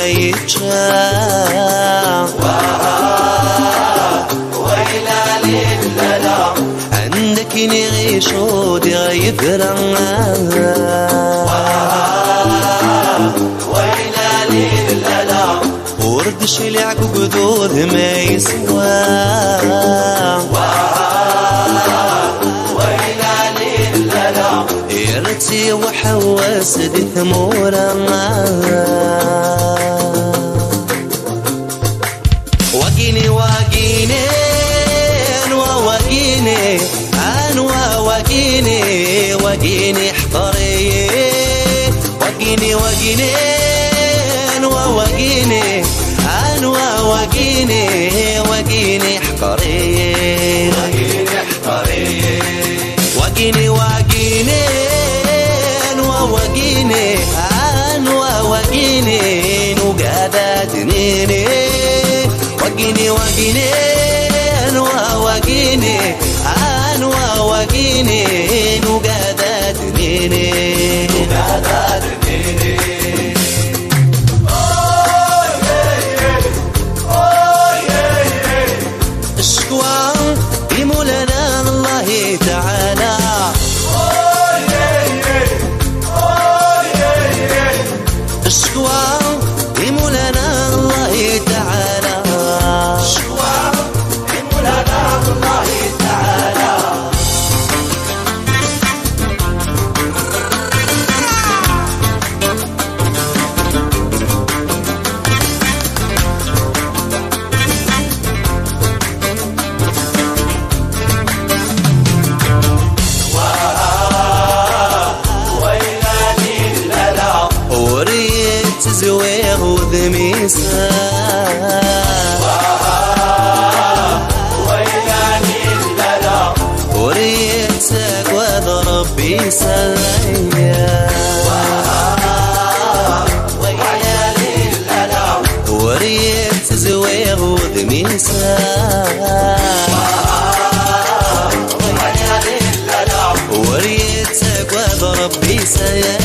ما يتشاف ويلا لللا عندك نعيش ودي غيفرق ويلا لللا ورد شلعك وقدود ما يسوى ويلا لللا يرتي وحواس دي ثمورة وقيني وقيني وقيني أنوى وقيني وقيني احضري وقيني وقيني أنوى وقيني أنوى وقيني وقيني احضري وقيني وقيني أنوى وقيني أنوى وقيني وقادة تنيني وقيني وقيني أنوى وقيني أنوى وقيني وقادة تنيني الشكوى يمولنا الله تعالى الشكوى يمولنا الله تعالى الشكوى يمولنا الله تعالى زويغ وذميسة ويلاني الللا وريتك وضرب بيسايا ويلاني الللا وريت زويغ وذميسة ويلاني الللا وريتك وضرب بيسايا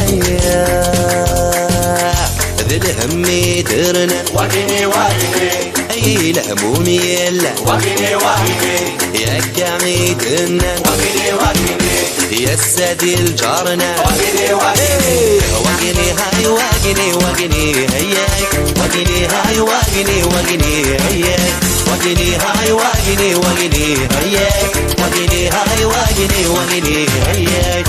ذي الهم يدرنا وقيني وقيني اي الهموم يلا وقيني وقيني يا قعيدنا وقيني وقيني يا السديل جارنا وقيني وقيني وقني هاي وقني وقني هياي وقني هاي وقني وقني هياي وقني هاي وقني وقني هياي وقني هاي وقني وقني هياي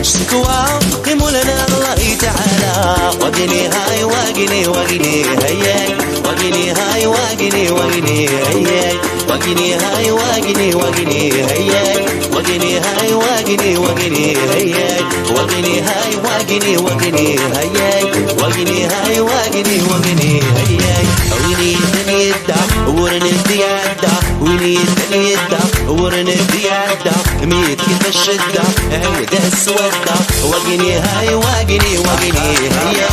شكوى يمولنا الله تعالى وقني هاي وقني وقني هياي وقني هاي وقني وقني هياي وقني هاي وقني وقني هياي وقني هاي وقني وقني هياي وقني هاي وقني وقني هياي وقني هاي وقني وقني هياي ويني ثنيدا ورندي عدا ويني ثنيدا ورندي عدا ميت كيف الشدة عود السودة وقني هاي وقني وقني هياي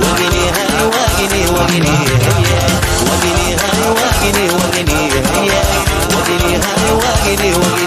وقني هاي وقني وقني هياي وقني هاي وقني وقني هياي وقني هاي وقني وقني